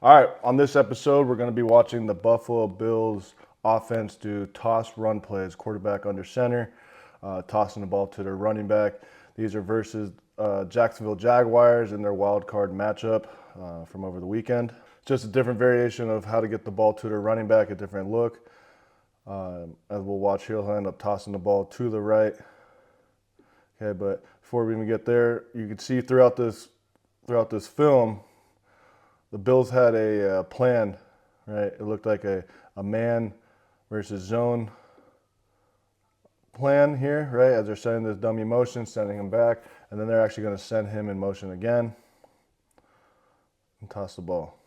All right, on this episode, we're going to be watching the Buffalo Bills offense do toss run plays, quarterback under center, tossing the ball to their running back. These are versus Jacksonville Jaguars in their wild card matchup from over the weekend. It's just a different variation of how to get the ball to their running back, a different look. As we'll watch here, he'll end up tossing the ball to the right. Okay, but before we even get there, you can see throughout this film, the Bills had a plan, right? It looked like a man versus zone plan here, right? As they're sending this dummy motion, sending him back, and then they're actually going to send him in motion again and toss the ball.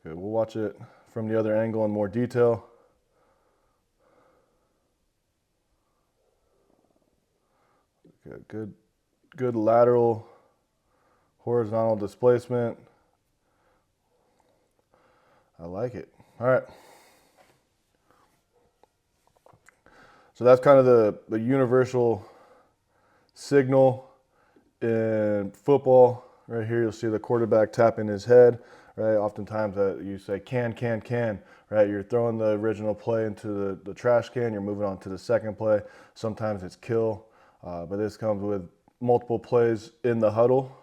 Okay, we'll watch it from the other angle in more detail. Okay, good lateral, horizontal displacement. I like it. All right. So that's kind of the universal signal in football. Right here, you'll see the quarterback tapping his head. Right, oftentimes you say can. Right, you're throwing the original play into the trash can. You're moving on to the second play. Sometimes it's kill, but this comes with multiple plays in the huddle,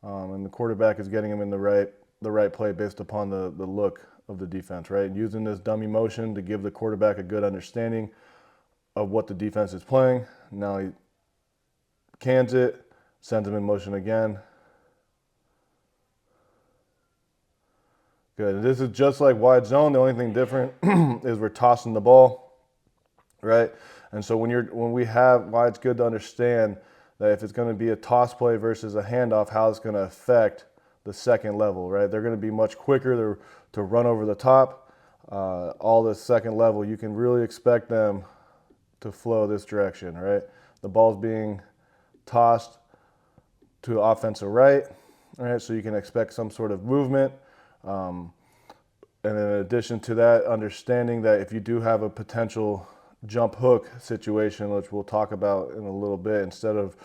and the quarterback is getting him in the right play based upon the look of the defense. Right, using this dummy motion to give the quarterback a good understanding of what the defense is playing. Now he cans it, sends him in motion again. Good. This is just like wide zone. The only thing different is we're tossing the ball, right? And so when we have why it's good to understand that if it's going to be a toss play versus a handoff, how it's going to affect the second level, right? They're going to be much quicker to run over the top. All the second level, you can really expect them to flow this direction, right? The ball's being tossed to offensive right, so you can expect some sort of movement. And in addition to that, understanding that if you do have a potential jump hook situation, which we'll talk about in a little bit, instead of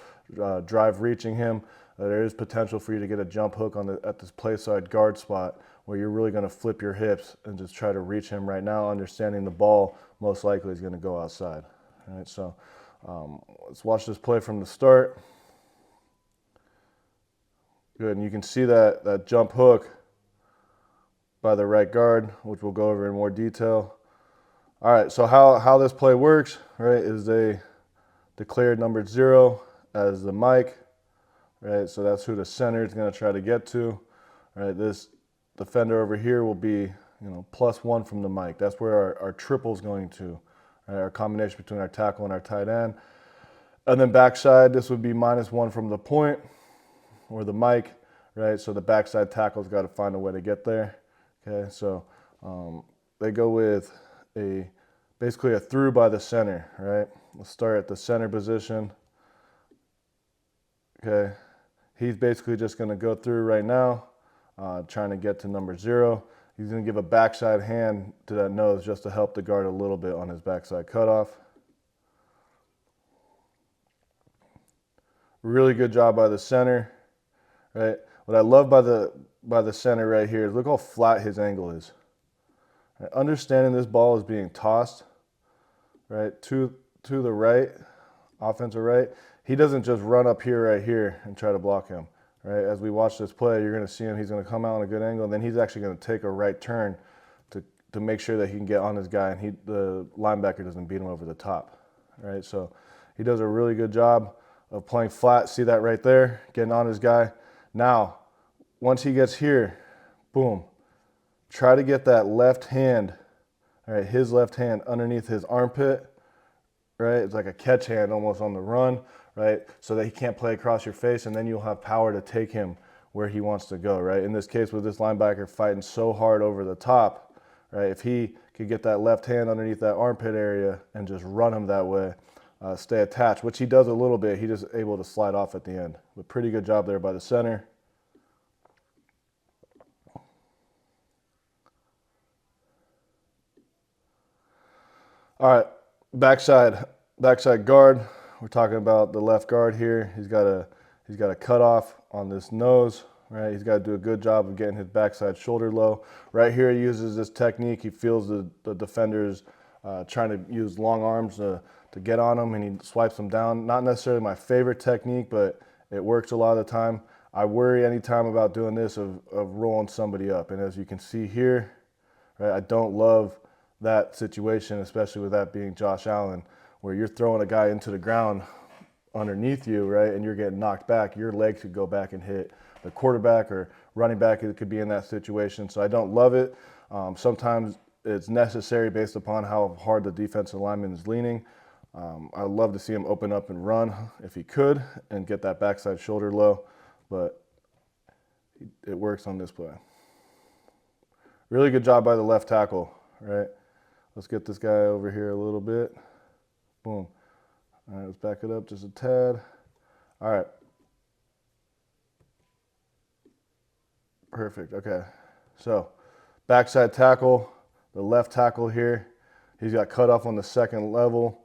drive reaching him, there is potential for you to get a jump hook at this play side guard spot where you're really going to flip your hips and just try to reach him right now, understanding the ball most likely is going to go outside. All right, so let's watch this play from the start. Good, and you can see that jump hook by the right guard, which we'll go over in more detail. All right, so how this play works, right, is they declared number 0 as the mic, right? So that's who the center is going to try to get to, right? This defender over here will be, +1 from the mic. That's where our triple is going to, right? Our combination between our tackle and our tight end. And then backside, this would be -1 from the point or the mic, right? So the backside tackle's got to find a way to get there. Okay, so they go with basically a through by the center, right? Let's start at the center position. Okay, he's basically just going to go through right now, trying to get to number 0. He's going to give a backside hand to that nose just to help the guard a little bit on his backside cutoff. Really good job by the center, right? What I love by the center right here is look how flat his angle is. Right? Understanding this ball is being tossed, right, to the right, offensive right. He doesn't just run up here right here and try to block him. Right? As we watch this play, you're going to see him. He's going to come out on a good angle, and then he's actually going to take a right turn to make sure that he can get on his guy, and the linebacker doesn't beat him over the top. Right? So he does a really good job of playing flat. See that right there, getting on his guy. Now, once he gets here, boom, try to get that left hand, all right, his left hand underneath his armpit, right? It's like a catch hand almost on the run, right? So that he can't play across your face, and then you'll have power to take him where he wants to go, right? In this case, with this linebacker fighting so hard over the top, right? If he could get that left hand underneath that armpit area and just run him that way, stay attached, which he does a little bit. He just able to slide off at the end. But pretty good job there by the center. All right, backside guard. We're talking about the left guard here. He's got a cutoff on this nose, right? He's got to do a good job of getting his backside shoulder low. Right here, he uses this technique. He feels the defenders trying to use long arms to get on him, and he swipes them down. Not necessarily my favorite technique, but it works a lot of the time. I worry anytime about doing this of rolling somebody up. And as you can see here, right, I don't love that situation, especially with that being Josh Allen, where you're throwing a guy into the ground underneath you, right, and you're getting knocked back. Your leg could go back and hit the quarterback or running back. It could be in that situation. So I don't love it. Sometimes it's necessary based upon how hard the defensive lineman is leaning. I'd love to see him open up and run if he could and get that backside shoulder low, but it works on this play. Really good job by the left tackle, right? Let's get this guy over here a little bit. Boom. All right, let's back it up just a tad. All right. Perfect, okay. So, backside tackle, the left tackle here, he's got cut off on the second level.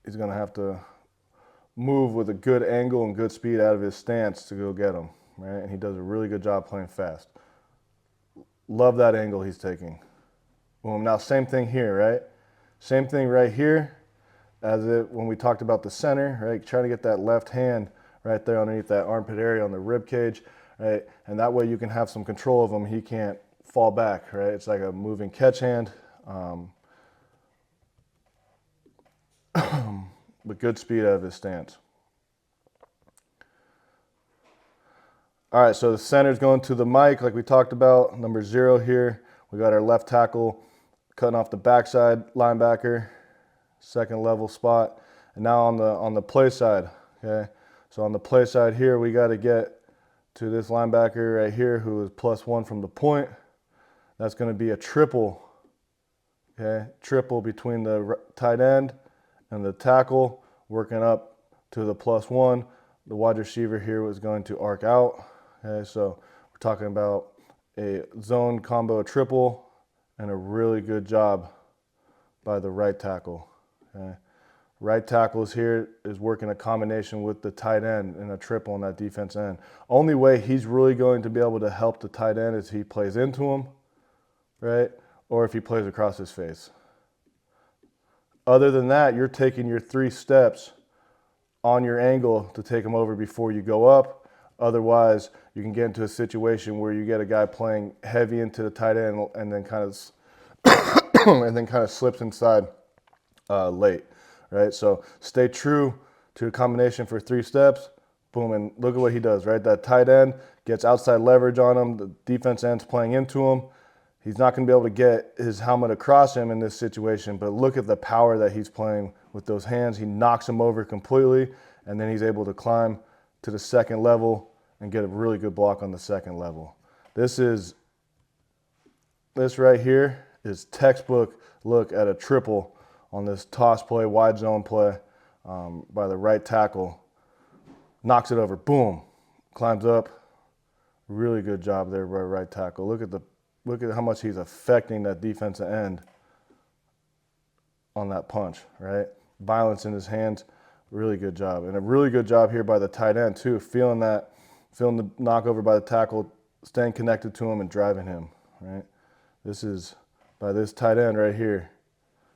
He's gonna have to move with a good angle and good speed out of his stance to go get him, right? And he does a really good job playing fast. Love that angle he's taking. Boom, now same thing here, right? Same thing right here as when we talked about the center, right? Trying to get that left hand right there underneath that armpit area on the rib cage, right? And that way you can have some control of him. He can't fall back, right? It's like a moving catch hand. But good speed out of his stance. All right, so the center's going to the mic like we talked about. Number 0 here. We got our left tackle cutting off the backside linebacker, second level spot. And now on the play side, okay? So on the play side here, we got to get to this linebacker right here who is +1 from the point. That's going to be a triple, okay? Triple between the tight end and the tackle, working up to the +1. The wide receiver here was going to arc out. Okay, so we're talking about a zone combo triple and a really good job by the right tackle. Okay. Right tackle is here is working a combination with the tight end and a triple on that defense end. Only way he's really going to be able to help the tight end is he plays into him, right? Or if he plays across his face. Other than that, you're taking your 3 steps on your angle to take him over before you go up. Otherwise, you can get into a situation where you get a guy playing heavy into the tight end and then kind of slips inside late, right? So stay true to a combination for 3 steps. Boom, and look at what he does, right? That tight end gets outside leverage on him. The defense end's playing into him. He's not going to be able to get his helmet across him in this situation, but look at the power that he's playing with those hands. He knocks him over completely, and then he's able to climb to the second level and get a really good block on the second level. This right here is textbook look at a triple on this toss play, wide zone play by the right tackle. Knocks it over, boom, climbs up. Really good job there by right tackle. Look at how much he's affecting that defensive end on that punch, right? Violence in his hands, really good job. And a really good job here by the tight end too, feeling the knockover by the tackle, staying connected to him and driving him, right? This is, by this tight end right here,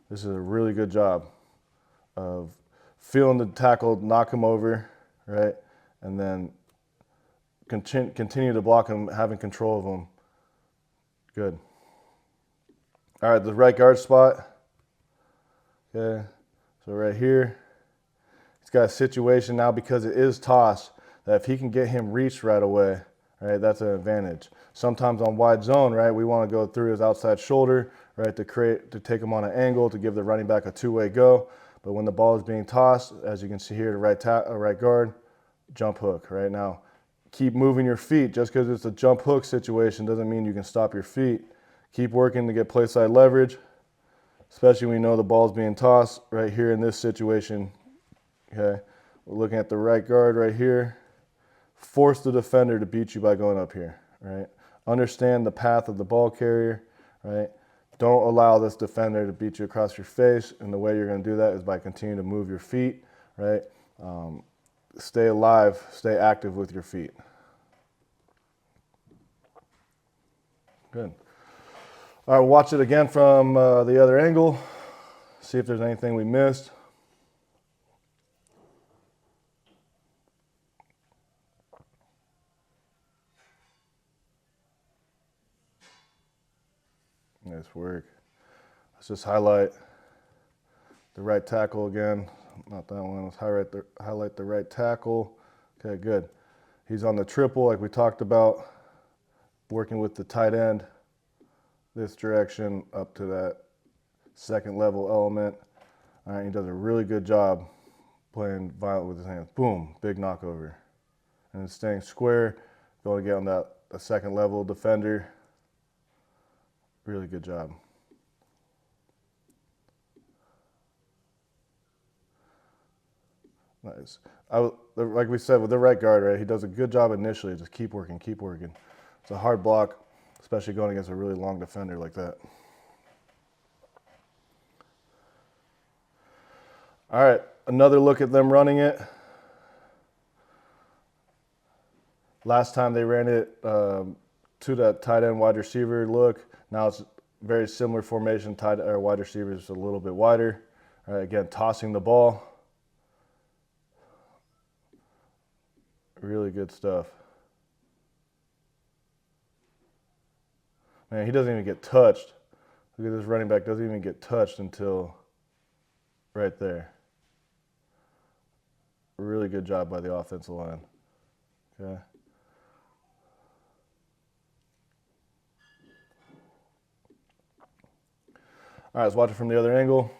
this is a really good job of feeling the tackle, knock him over, right? And then continue to block him, having control of him. Good. All right, the right guard spot. Okay, so right here, he's got a situation now because it is toss that if he can get him reached right away, right, that's an advantage. Sometimes on wide zone, right, we want to go through his outside shoulder, right, to take him on an angle to give the running back a 2-way go. But when the ball is being tossed, as you can see here, the right guard, jump hook. Right now, keep moving your feet. Just because it's a jump hook situation doesn't mean you can stop your feet. Keep working to get play side leverage, especially when you know the ball's being tossed. Right here in this situation, okay, we're looking at the right guard right here. Force the defender to beat you by going up here, right? Understand the path of the ball carrier, right? Don't allow this defender to beat you across your face, and the way you're going to do that is by continuing to move your feet, right? Stay alive, stay active with your feet. Good. All right, we'll watch it again from the other angle. See if there's anything we missed. Nice work. Let's just highlight the right tackle again. Not that one. Let's highlight the right tackle. Okay, good. He's on the triple like we talked about, working with the tight end this direction up to that second level element. All right, he does a really good job playing violent with his hands. Boom, big knockover. And then staying square, going to get on that second level defender. Really good job. Nice. Like we said, with the right guard, right, he does a good job initially. Just keep working, keep working. It's a hard block, especially going against a really long defender like that. All right, another look at them running it. Last time they ran it to that tight end wide receiver look. Now it's very similar formation. Wide receiver is a little bit wider. All right, again, tossing the ball. Really good stuff. Man, he doesn't even get touched. Look at this running back, doesn't even get touched until right there. Really good job by the offensive line. Okay. All right, let's watch it from the other angle.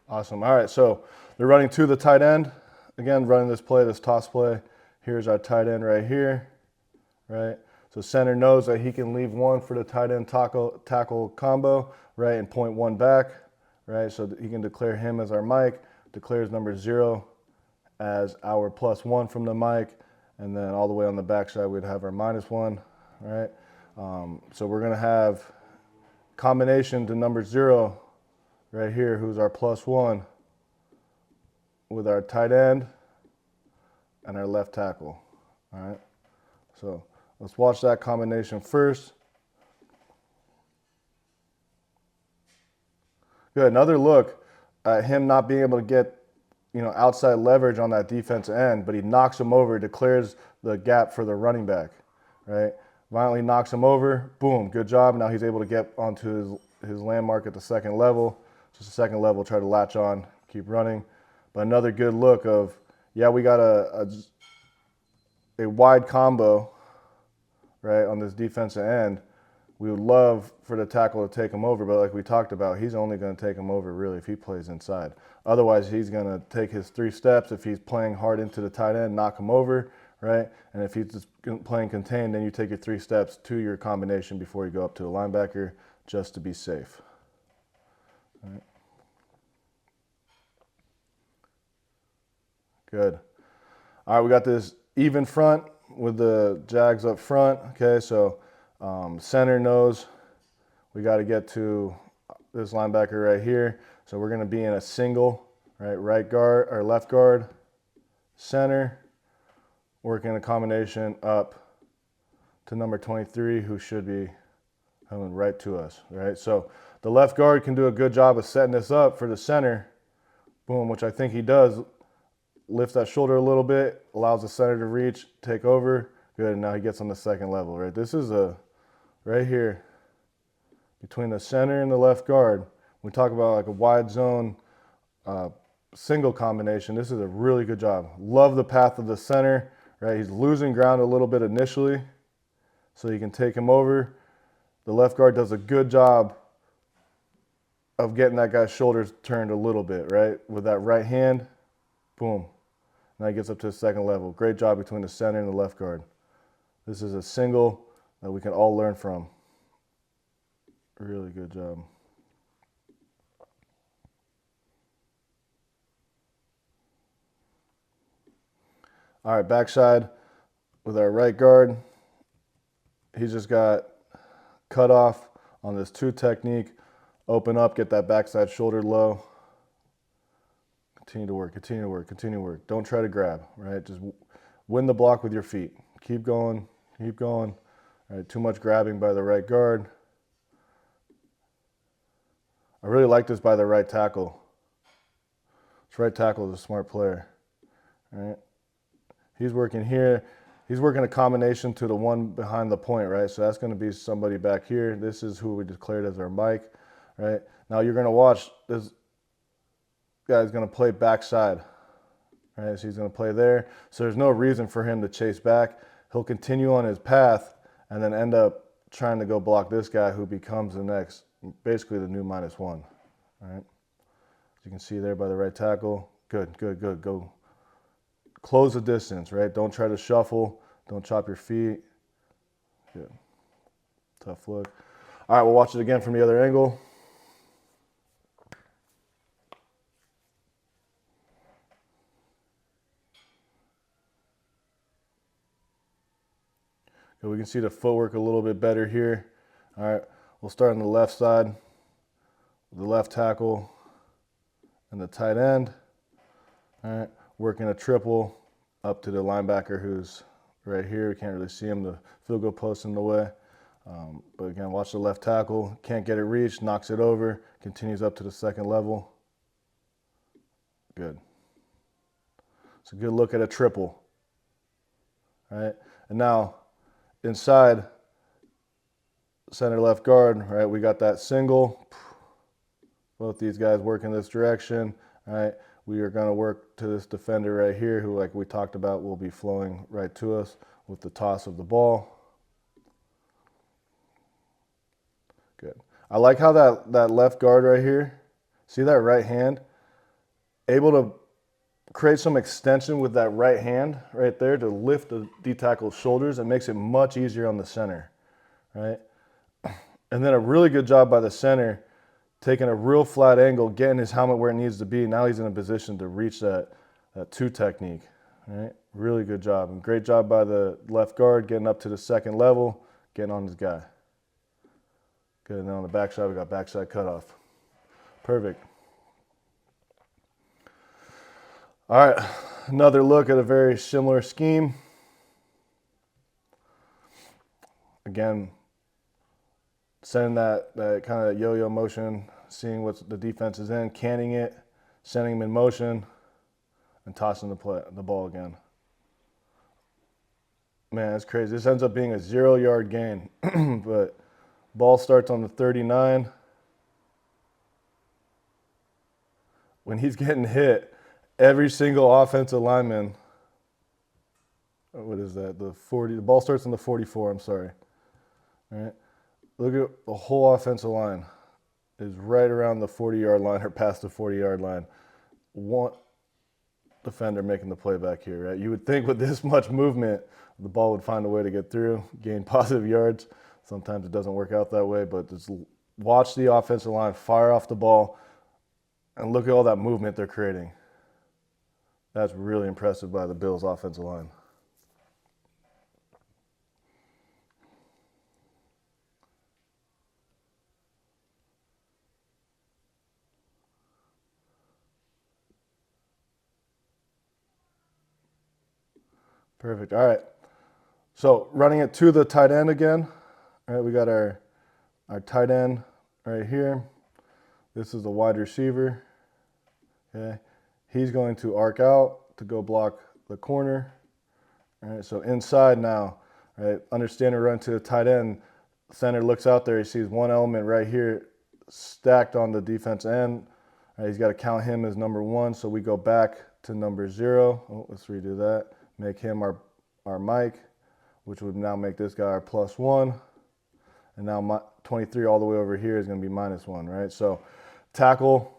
Awesome. All right, so they're running to the tight end. Again, running this play, this toss play. Here's our tight end right here, right? So center knows that he can leave one for the tight end tackle combo, right, and point one back, right? So that he can declare him as our mic, declares number 0 as our +1 from the mic, and then all the way on the backside we'd have our -1, right? So we're gonna have combination to number 0 right here, who's our +1, with our tight end and our left tackle. All right, so let's watch that combination first. Good. Another look at him not being able to get, outside leverage on that defensive end, but he knocks him over, declares the gap for the running back, right? Violently knocks him over. Boom. Good job. Now he's able to get onto his landmark at the second level. Just a second level, try to latch on, keep running. But another good look of, yeah, we got a wide combo, right, on this defensive end. We would love for the tackle to take him over, but like we talked about, he's only going to take him over really if he plays inside. Otherwise, he's going to take his 3 steps. If he's playing hard into the tight end, knock him over, right? And if he's just playing contained, then you take your 3 steps to your combination before you go up to the linebacker, just to be safe. All right. Good. All right, we got this even front with the Jags up front. Okay, so center knows we got to get to this linebacker right here. So we're going to be in a single, right guard or left guard, center, working a combination up to number 23, who should be coming right to us, right? So the left guard can do a good job of setting this up for the center, boom, which I think he does. Lifts that shoulder a little bit, allows the center to reach, take over. Good, and now he gets on the second level, right? This is right here, between the center and the left guard. We talk about like a wide zone single combination. This is a really good job. Love the path of the center, right? He's losing ground a little bit initially, so you can take him over. The left guard does a good job of getting that guy's shoulders turned a little bit, right? With that right hand, boom. Now he gets up to the second level. Great job between the center and the left guard. This is a single that we can all learn from. Really good job. All right, backside with our right guard. He's just got cut off on this 2 technique. Open up, get that backside shoulder low. Continue to work, continue to work, continue to work. Don't try to grab, right? Just win the block with your feet. Keep going, keep going. All right, too much grabbing by the right guard. I really like this by the right tackle. This right tackle is a smart player. All right. He's working here. He's working a combination to the one behind the point, right? So that's going to be somebody back here. This is who we declared as our Mike, right? Now you're going to watch this guy's going to play backside, right? So he's going to play there. So there's no reason for him to chase back. He'll continue on his path and then end up trying to go block this guy who becomes the next, basically the new -1, all right? As you can see there by the right tackle. Good, good, good. Go. Close the distance, right? Don't try to shuffle. Don't chop your feet. Good. Tough look. All right, we'll watch it again from the other angle. Good. We can see the footwork a little bit better here. All right, we'll start on the left side, the left tackle, and the tight end. All right. Working a triple up to the linebacker who's right here. We can't really see him. The field goal post in the way. But again, watch the left tackle. Can't get it reached. Knocks it over. Continues up to the second level. Good. It's a good look at a triple. All right. And now inside center left guard, right, we got that single. Both these guys work in this direction. All right. We are going to work to this defender right here who, like we talked about, will be flowing right to us with the toss of the ball. Good. I like how that left guard right here, see that right hand? Able to create some extension with that right hand right there to lift the D-tackle's shoulders. It makes it much easier on the center, right? And then a really good job by the center taking a real flat angle, getting his helmet where it needs to be. Now he's in a position to reach that 2 technique. Right? Really good job. And great job by the left guard getting up to the second level, getting on his guy. Good. And then on the backside, we got backside cutoff. Perfect. All right. Another look at a very similar scheme. Again, sending that kind of yo-yo motion, seeing what the defense is in, canning it, sending them in motion, and tossing the ball again. Man, that's crazy. This ends up being a 0-yard gain, but ball starts on the 39. When he's getting hit, every single offensive lineman, what is that? The ball starts on the 44, I'm sorry. All right. Look at the whole offensive line is right around the 40-yard line or past the 40-yard line. One defender making the play back here, right? You would think with this much movement, the ball would find a way to get through, gain positive yards. Sometimes it doesn't work out that way, but just watch the offensive line fire off the ball and look at all that movement they're creating. That's really impressive by the Bills' offensive line. Perfect. All right. So running it to the tight end again. All right, we got our tight end right here. This is the wide receiver. Okay. He's going to arc out to go block the corner. All right, so inside now, right? Understand we're running to the tight end. Center looks out there, he sees one element right here stacked on the defense end. All right, he's got to count him as number 1, so we go back to number 0. Oh, let's redo that. Make him our Mike, which would now make this guy our +1. And now 23 all the way over here is going to be -1, right? So tackle,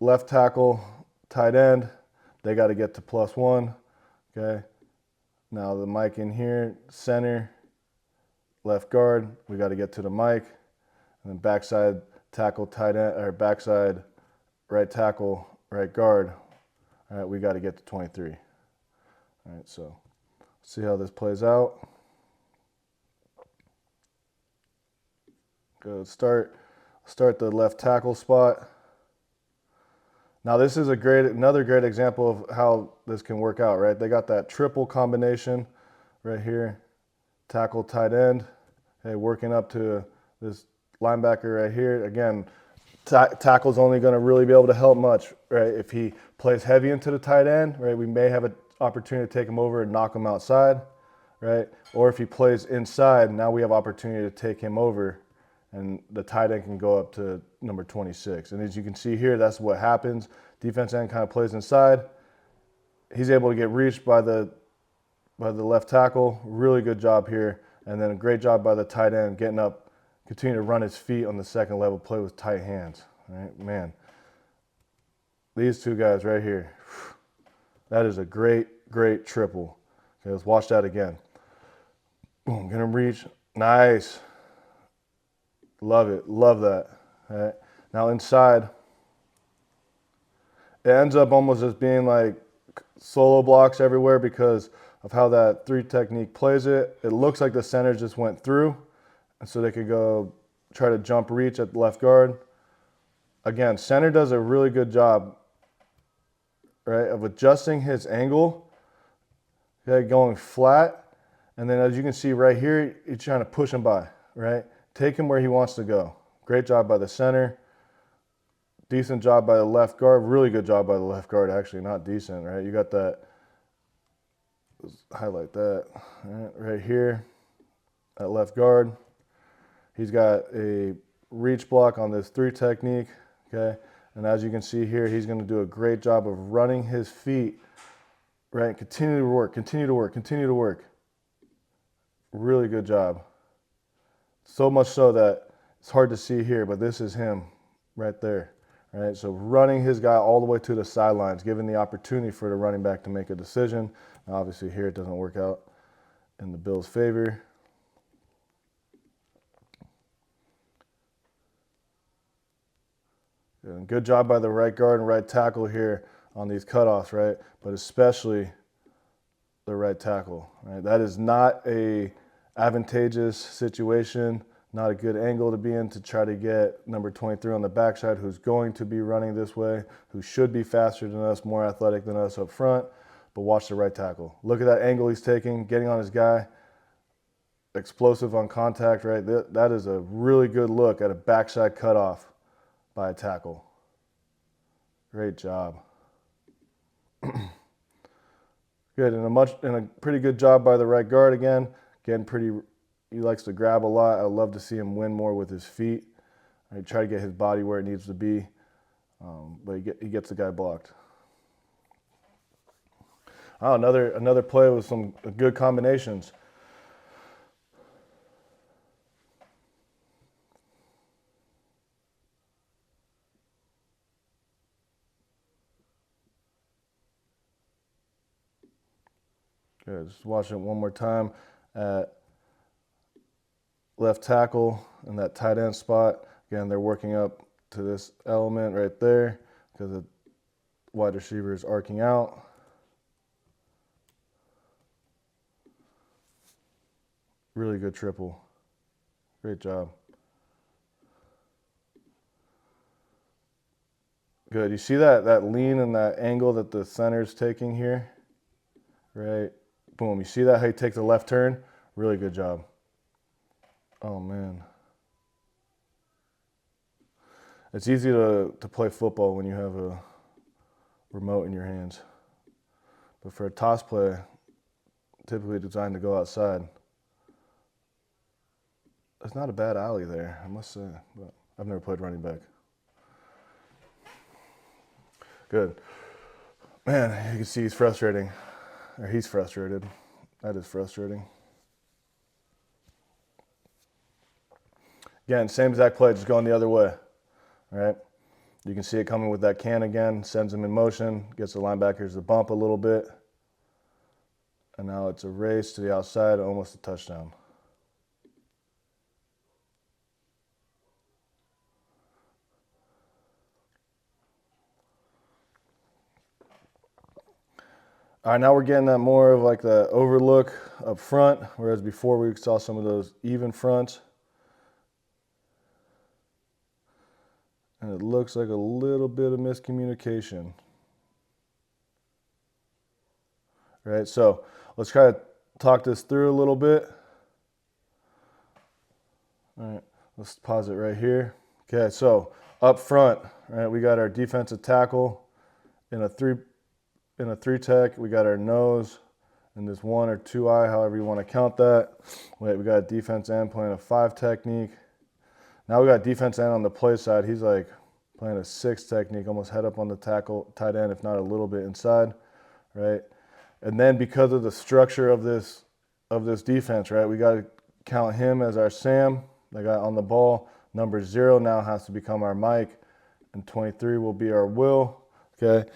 left tackle, tight end, they got to get to +1, okay? Now the Mike in here, center, left guard, we got to get to the Mike. And then backside tackle, tight end, or backside right tackle, right guard. All right, we got to get to 23. All right, so see how this plays out. Go start the left tackle spot. Now this is another great example of how this can work out, right? They got that triple combination right here, tackle, tight end. Hey, working up to this linebacker right here. Again, tackle's only going to really be able to help much, right? If he plays heavy into the tight end, right, we may have an opportunity to take him over and knock him outside, right? Or if he plays inside, now we have opportunity to take him over, and the tight end can go up to number 26. And as you can see here, that's what happens. Defense end kind of plays inside. He's able to get reached by the left tackle. Really good job here. And then a great job by the tight end getting up, continue to run his feet on the second level, play with tight hands. All right, man. These two guys right here. That is a great triple. Okay, let's watch that again. Boom, get him reach. Nice. Love it. Love that. All right. Now inside, it ends up almost just being like solo blocks everywhere because of how that 3 technique plays it. It looks like the center just went through, and so they could go try to jump reach at the left guard. Again, center does a really good job, right, of adjusting his angle, okay, going flat, and then as you can see right here, you're trying to push him by, right? Take him where he wants to go. Great job by the center. Decent job by the left guard. Really good job by the left guard, actually. Not decent, right? You got that. Let's highlight that right here at left guard. He's got a reach block on this 3 technique, okay? And as you can see here, he's going to do a great job of running his feet, right? Continue to work, continue to work, continue to work. Really good job. So much so that it's hard to see here, but this is him right there. Right? So running his guy all the way to the sidelines, giving the opportunity for the running back to make a decision. Now obviously here it doesn't work out in the Bills' favor. And good job by the right guard and right tackle here on these cutoffs, right? But especially the right tackle, right? That is not a advantageous situation, not a good angle to be in to try to get number 23 on the backside, who's going to be running this way, who should be faster than us, more athletic than us up front. But watch the right tackle. Look at that angle he's taking, getting on his guy. Explosive on contact, right? That is a really good look at a backside cutoff by a tackle. Great job. Good, and a pretty good job by the right guard again. He likes to grab a lot. I'd love to see him win more with his feet. I try to get his body where it needs to be, but he gets the guy blocked. Oh, another play with some good combinations. Good. Just watch it one more time at left tackle in that tight end spot. Again, they're working up to this element right there because the wide receiver is arcing out. Really good triple. Great job. Good. You see that lean and that angle that the center's taking here? Right? Boom. You see that, how he takes the left turn? Really good job. Oh, man. It's easy to play football when you have a remote in your hands. But for a toss play, typically designed to go outside, it's not a bad alley there, I must say. But I've never played running back. Good. Man, you can see he's frustrating. Or he's frustrated. That is frustrating. Again, same exact play, just going the other way. All right. You can see it coming with that can again, sends him in motion, gets the linebackers to bump a little bit. And now it's a race to the outside, almost a touchdown. All right, now we're getting that more of like the overlook up front, whereas before we saw some of those even fronts. And it looks like a little bit of miscommunication. Right, so let's try to talk this through a little bit. All right, let's pause it right here. Okay, so up front, right, we got our defensive tackle in a three tech. We got our nose and this 1 or 2 eye, however you want to count that. Wait, we got a defense end playing a 5 technique. Now we got defense end on the play side. He's like playing a 6 technique, almost head up on the tackle, tight end, if not a little bit inside, right? And then because of the structure of this defense, right, we got to count him as our Sam, the guy on the ball. Number 0 now has to become our Mike, and 23 will be our Will. Okay,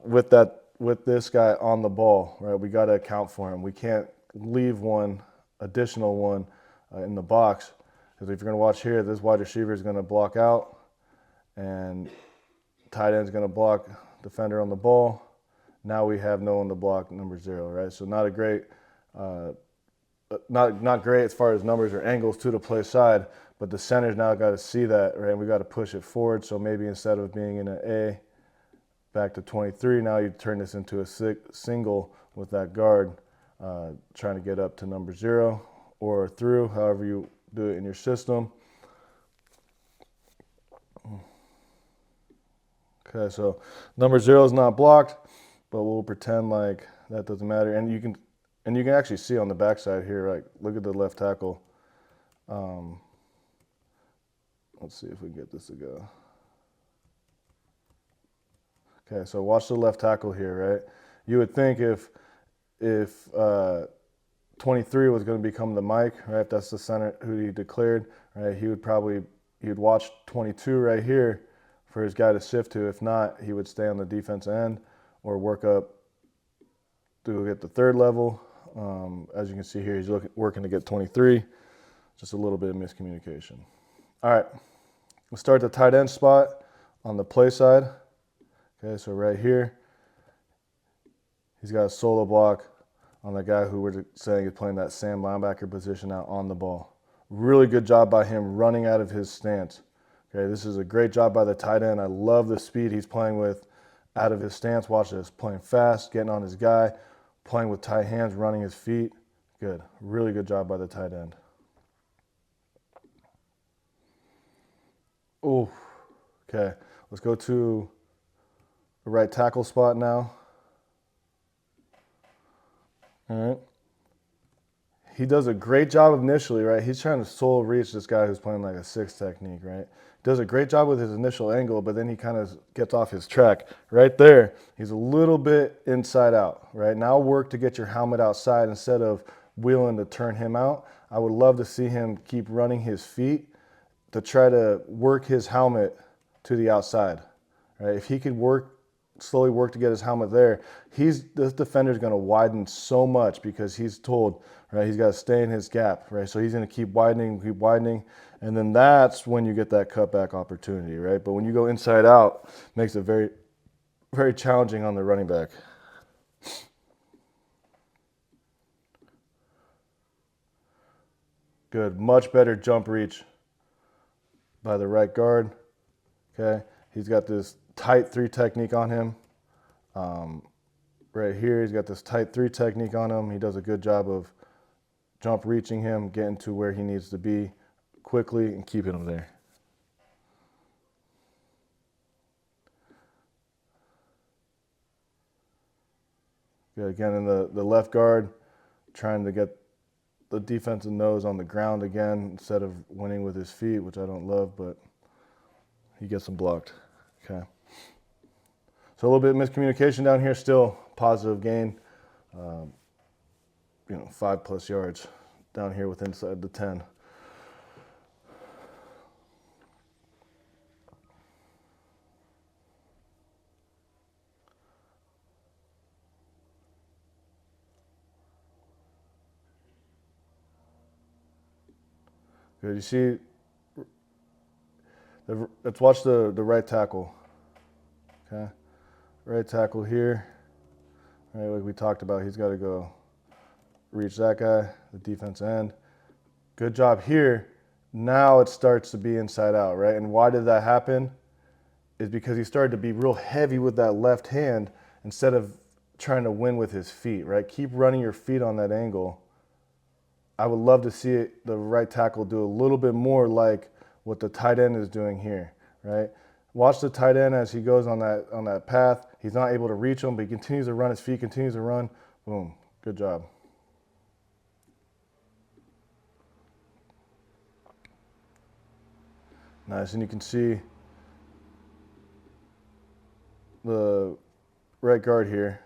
with this guy on the ball, right, we got to account for him. We can't leave one additional one in the box, because if you're going to watch here, this wide receiver is going to block out, and tight end is going to block defender on the ball. Now we have no one to block number 0, right? So not a great, not great as far as numbers or angles to the play side, but the center's now got to see that, right? We got to push it forward. So maybe instead of being in an A, back to 23, now you turn this into a single with that guard, trying to get up to number 0 or through, however you do it in your system. Okay, so number 0 is not blocked, but we'll pretend like that doesn't matter. And you can actually see on the backside here, like, look at the left tackle. Let's see if we can get this to go. Okay, so watch the left tackle here, right? You would think if 23 was going to become the Mike, right? If that's the center who he declared, right? He'd watch 22 right here for his guy to sift to. If not, he would stay on the defense end or work up to get the 3rd level. As you can see here, he's working to get 23. Just a little bit of miscommunication. All right, we'll start the tight end spot on the play side. Okay, so right here, he's got a solo block on the guy who we're saying is playing that Sam linebacker position out on the ball. Really good job by him running out of his stance. Okay, this is a great job by the tight end. I love the speed he's playing with out of his stance. Watch this, playing fast, getting on his guy, playing with tight hands, running his feet. Good, really good job by the tight end. Oh, okay, let's go to the right tackle spot now. All right. He does a great job initially, right? He's trying to solo reach this guy who's playing like a 6 technique, right? Does a great job with his initial angle, but then he kind of gets off his track. Right there, he's a little bit inside out, right? Now work to get your helmet outside instead of wheeling to turn him out. I would love to see him keep running his feet to try to work his helmet to the outside, right? If he could slowly work to get his helmet there, this defender's going to widen so much because he's told, right, he's got to stay in his gap, right? So he's going to keep widening, and then that's when you get that cutback opportunity, right? But when you go inside out, it makes it very, very challenging on the running back. Good, much better jump reach by the right guard. Okay, he's got this tight 3 technique on him. Right here, he's got this tight 3 technique on him. He does a good job of jump reaching him, getting to where he needs to be quickly and keeping him there. Good, again in the left guard, trying to get the defensive nose on the ground again instead of winning with his feet, which I don't love, but he gets them blocked. Okay. So a little bit of miscommunication down here, still positive gain. 5+ yards down here with inside the 10. Good, you see, let's watch the right tackle. Okay, right tackle here. Right, like we talked about, he's got to go reach that guy, the defense end. Good job here. Now it starts to be inside out, right? And why did that happen? is because he started to be real heavy with that left hand instead of trying to win with his feet, right? Keep running your feet on that angle. I would love to see the right tackle do a little bit more like what the tight end is doing here, right? Watch the tight end as he goes on that path. He's not able to reach him, but he continues to run his feet, continues to run. Boom, good job. Nice, and you can see the right guard here,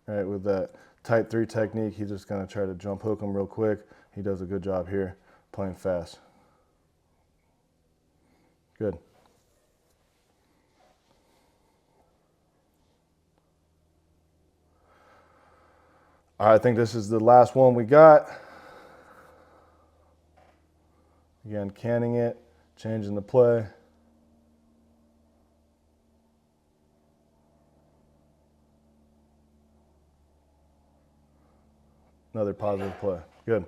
right, with that tight 3 technique. He's just gonna try to jump hook him real quick. He does a good job here, playing fast. Good. All right, I think this is the last one we got. Again, canning it, changing the play. Another positive play. Good.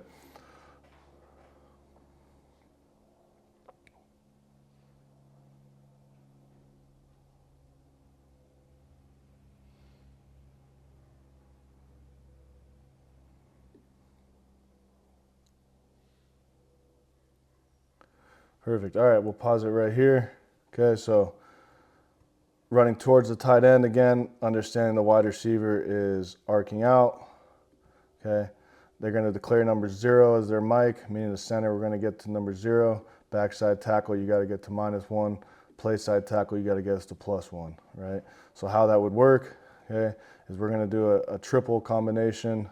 Perfect. All right, we'll pause it right here. Okay, so running towards the tight end again, understanding the wide receiver is arcing out. Okay, they're going to declare number 0 as their mic, meaning the center, we're going to get to number 0. Backside tackle, you got to get to -1. Play side tackle, you got to get us to +1, right? So how that would work, okay, is we're going to do a triple combination,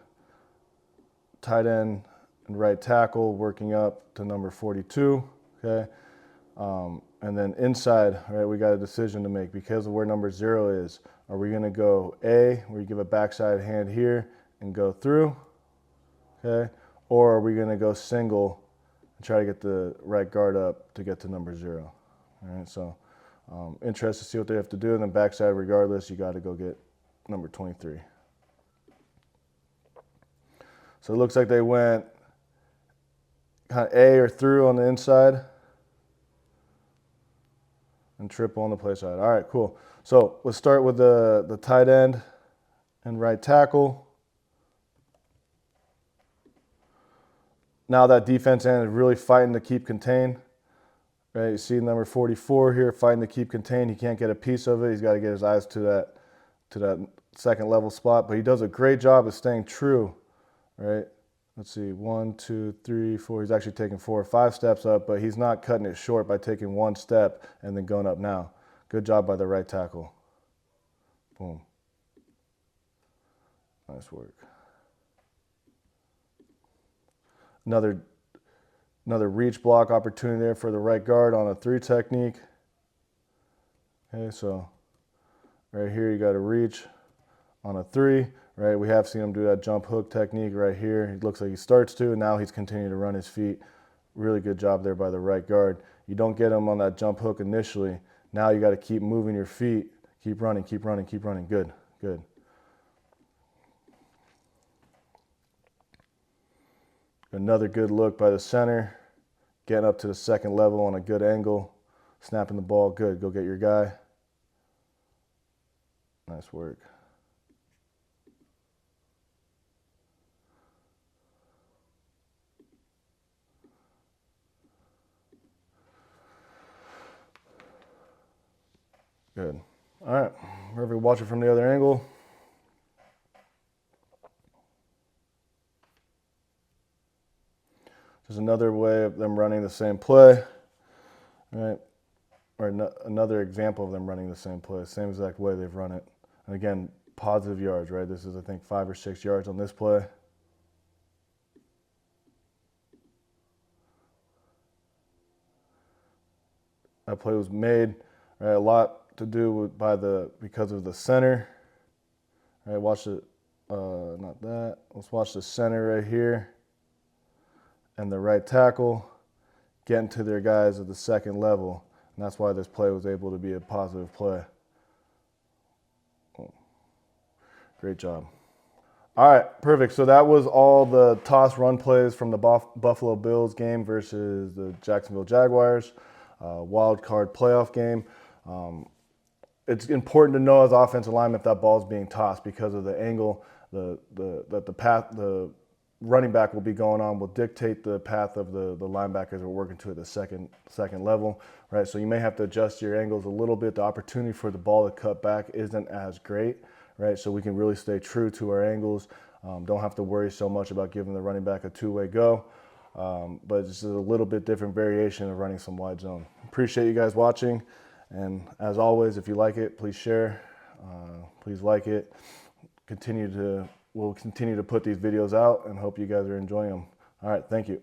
tight end and right tackle, working up to number 42. Okay, and then inside, right, we got a decision to make because of where number 0 is. Are we going to go A, where you give a backside hand here and go through, okay, or are we going to go single and try to get the right guard up to get to number 0? All right, so interested to see what they have to do, and then backside, regardless, you got to go get number 23. So it looks like they went kind of A or through on the inside, and triple on the play side. All right, cool. So let's start with the tight end and right tackle. Now that defense end is really fighting to keep contained. Right, you see number 44 here fighting to keep contained. He can't get a piece of it. He's got to get his eyes to that second level spot. But he does a great job of staying true. Right. Let's see, 1, 2, 3, 4. He's actually taking 4 or 5 steps up, but he's not cutting it short by taking 1 step and then going up now. Good job by the right tackle. Boom. Nice work. Another reach block opportunity there for the right guard on a 3 technique. Okay, so right here you got to reach on a 3. Right, we have seen him do that jump hook technique right here. It looks like he starts to, and now he's continuing to run his feet. Really good job there by the right guard. You don't get him on that jump hook initially. Now you got to keep moving your feet. Keep running, keep running, keep running. Good, good. Another good look by the center. Getting up to the second level on a good angle. Snapping the ball, good. Go get your guy. Nice work. Good. All right, Murphy, watch it from the other angle. Just another way of them running the same play, right? Or another example of them running the same play, same exact way they've run it. And again, positive yards, right? This is, I think, 5 or 6 yards on this play. That play was made, right, a lot to do with because of the center. All right, watch it. Not that. Let's watch the center right here, and the right tackle getting to their guys at the second level, and that's why this play was able to be a positive play. Great job. All right, perfect. So that was all the toss run plays from the Buffalo Bills game versus the Jacksonville Jaguars, Wildcard Playoff Game. it's important to know as offensive lineman if that ball is being tossed, because of the angle, the path the running back will be going on will dictate the path of the linebackers are working to at the second level, right? So you may have to adjust your angles a little bit. The opportunity for the ball to cut back isn't as great, right? So we can really stay true to our angles. Don't have to worry so much about giving the running back a two-way go. But it's just a little bit different variation of running some wide zone. Appreciate you guys watching. And as always, if you like it, please share. Please like it. We'll continue to put these videos out and hope you guys are enjoying them. All right, thank you.